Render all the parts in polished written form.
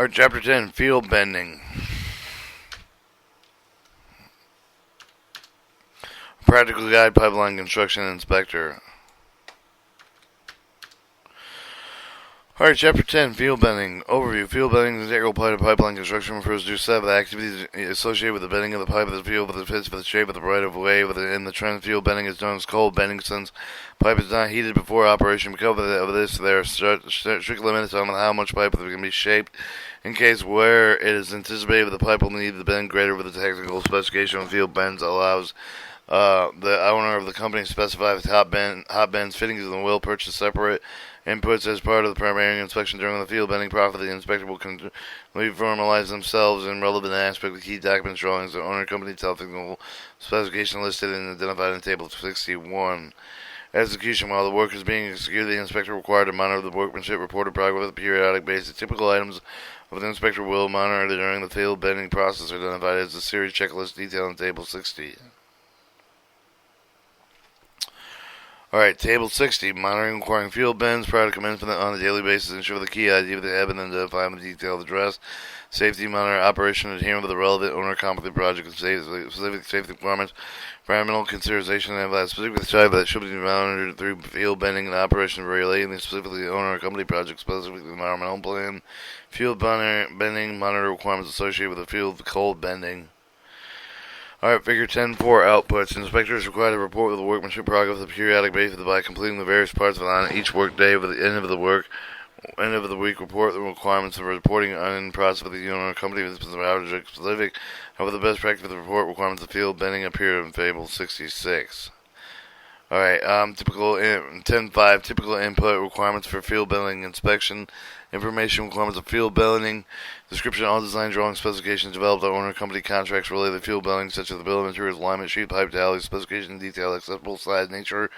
Alright, Chapter 10, Field Bending. Practical Guide, Pipeline Construction Inspector. Alright, Chapter 10, Field Bending. Overview. Field bending is an integral part of pipeline construction, refers to a set of activities associated with the bending of the pipe of the field, with the pitch, with the shape of the right of way, in the trend. Field bending is known as cold bending since pipe is not heated before operation. Because of this, there are strict limits on how much pipe can be shaped in case where it is anticipated that the pipe will need to bend greater with the technical specification of field bends allows the owner of the company to specify the hot bends, fittings, and the will purchase separate inputs as part of the primary inspection. During the field bending process, the inspector will formalize themselves in relevant aspect of key documents, drawings, the owner company technical specification listed and identified in Table 61. Execution. While the work is being executed, the inspector required to monitor the workmanship, reported progress on a periodic basis. Typical items of the inspector will monitor during the field bending process are identified as the series checklist detailed in Table 60. Alright, Table 60. Monitoring and requiring field bends prior to commencement on a daily basis. Ensure the key ID of the have been identified with detailed address. Safety monitor operation adhering to the relevant owner competent project and specific safety requirements. Environmental consideration and advice specific type that should be monitored through field bending and operation relating specifically the owner or company project, specifically the environmental plan. Field bending monitor requirements associated with the field cold bending. Alright, Figure 10.4 outputs. Inspectors required to report the workmanship progress on a periodic basis by completing the various parts of it on each work day. At the end of the week, report the requirements of reporting in process of the owner company with specific. However, the best practice of the report requirements of field bending appear in Table 66. Alright, typical 10.5 typical input requirements for field bending inspection. Information requirements of field bending. Description, all design drawing specifications developed by owner company contracts related to field bending, such as the bill of materials, alignment, sheet, pipe, tally, specification detail, acceptable size, nature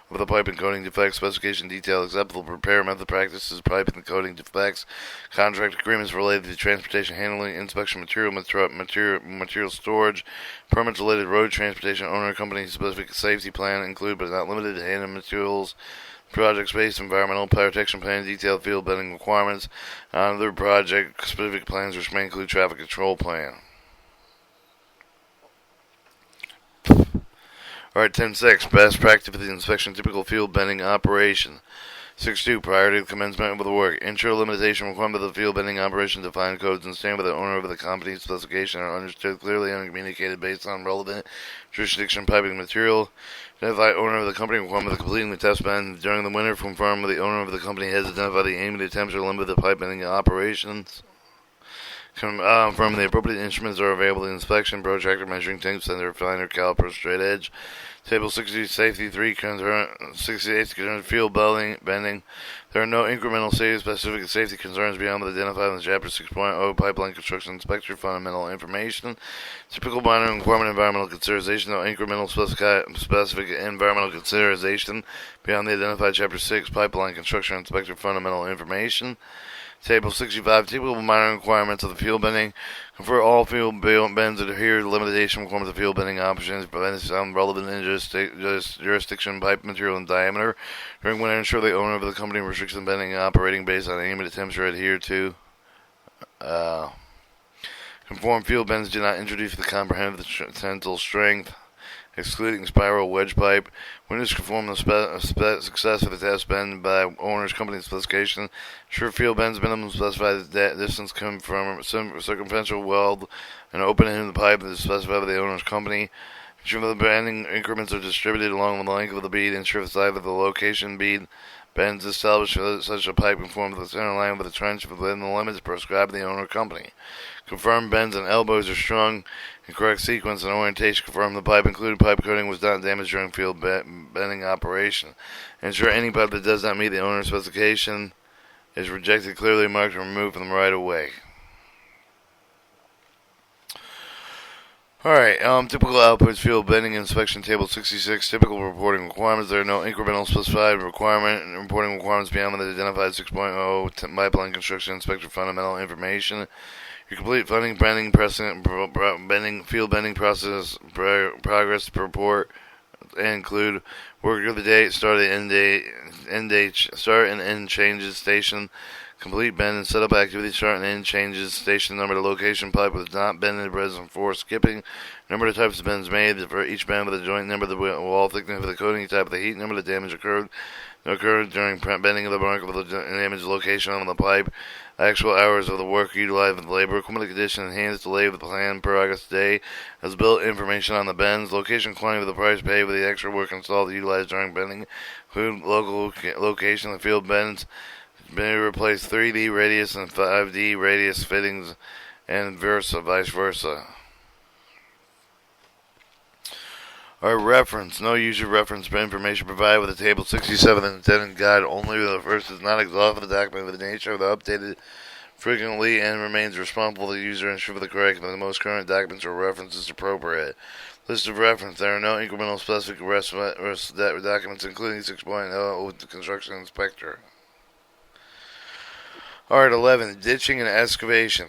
of the pipe and coating defects, specification detail, acceptable repair method practices, pipe and coating defects, contract agreements related to transportation handling, inspection material storage, permits related to road transportation, owner company specific safety plan include but not limited to handling materials, project space, environmental protection plan, detailed field bending requirements, other project specific plans which may include traffic control plan. Alright, 10.6 best practice for the inspection typical field bending operation. 6.2 prior to the commencement of the work. Intro limitation requirement of the field bending operation defined codes and stand with the owner of the company's specification are understood clearly and communicated based on relevant jurisdiction piping material. Identify owner of the company requirement of completing the test bend during the winter. Confirm with the owner of the company has identified the aim of the temperature limit of the pipe bending operations. From the appropriate instruments are available in inspection, protractor, measuring tape, center, finder, caliper, straight edge. Table 60, Safety 3, 68, field bending. There are no incremental specific safety concerns beyond the identified in Chapter 6.0, Pipeline Construction Inspector, Fundamental Information. Typical monitoring requirement, environmental consideration. No incremental specific environmental consideration beyond the identified Chapter 6, Pipeline Construction Inspector, Fundamental Information. Table 65, typical minor requirements of the field bending. Confer all field bends adhere to limitation requirements of field bending options, based on relevant jurisdiction, pipe material, and diameter. During winter, ensure the owner of the company restricts the bending operating based on aim and temperature adhered to. Conform field bends do not introduce the comprehensive tensile strength, excluding spiral wedge pipe. Winners conform the success of the test bend by owner's company specification. Ensure field bends minimum specified distance come from circumferential weld and open end of the pipe that is specified by the owner's company. Ensure the bending increments are distributed along the length of the bead. Ensure the size of the location bead bends established such a pipe conforms to the center line of the trench within the limits prescribed by the owner company. Confirm bends and elbows are strung in correct sequence and orientation. Confirm the pipe, including pipe coating, was not damaged during field bending operation. Ensure any pipe that does not meet the owner's specification is rejected, clearly marked, and removed from the right of way. Alright, typical outputs, field bending inspection, Table 66, typical reporting requirements. There are no incremental specified reporting requirements beyond the identified 6.0 pipeline construction inspector fundamental information. Your complete funding, field bending process progress report include work of the date, start and end changes, station, Complete bend and setup activity chart and end changes. Station number to location pipe with not bended present for skipping. Number of types of bends made for each bend with a joint number, the wall thickness of the coating, type of the heat number, the damage occurred during bending of the mark of the damaged location on the pipe. Actual hours of the work utilized with labor, equipment condition, enhanced delay with the plan per August day. As built information on the bends, location quantity with the price paid with the extra work installed utilized during bending. Include local location of the field bends. May replace 3D radius and 5D radius fittings and vice versa. Our reference. No user reference for information provided with the Table 67 and intended guide only. The first is not exhaustive of the document with the nature of the updated frequently and remains responsible to the user ensure for the correction of the most current documents or references appropriate. List of reference. There are no incremental specific documents including 6.0 with the construction inspector. Alright, 11. Ditching and excavation.